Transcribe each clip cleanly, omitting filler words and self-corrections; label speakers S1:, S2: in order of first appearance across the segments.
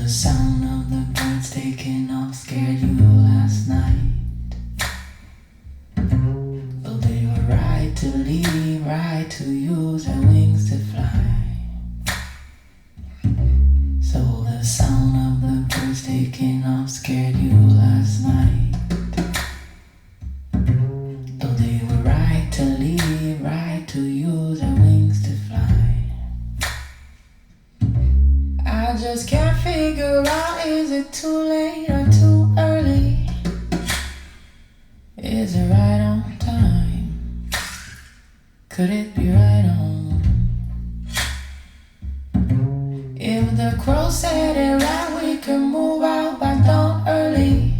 S1: the sound of the birds taking off scared you last night. Though they were right to leave, right to use their wings to fly. So the sound of the birds taking off scared you last night. Though they were right to leave, right to use their wings to fly. I just can't figure out, is it too late or too early? Is it right on time? Could it be right on? If the crow said it right, we could move out by dawn early.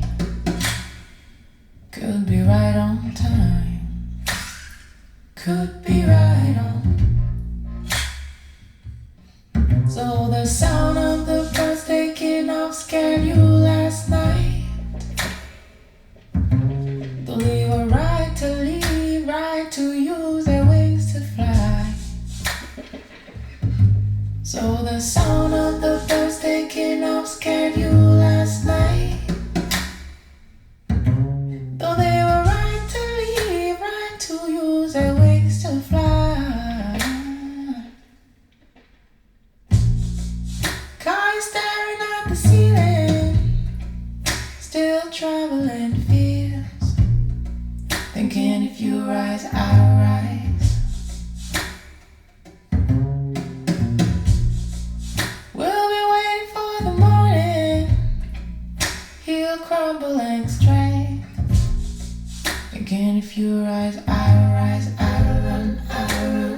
S1: Could be right on time. Could be right on. So the sound of the birds taking off scared you last night. Though they were right to leave, right to use their wings to fly. So the sound of the birds taking off scared you last night. Though they were right to leave, right to use their wings to fly. Car is staring at the ceiling, still traveling fields, thinking if you rise, I rise. We'll be waiting for the morning, he'll crumble and strength, thinking if you rise, I rise, I run, I run.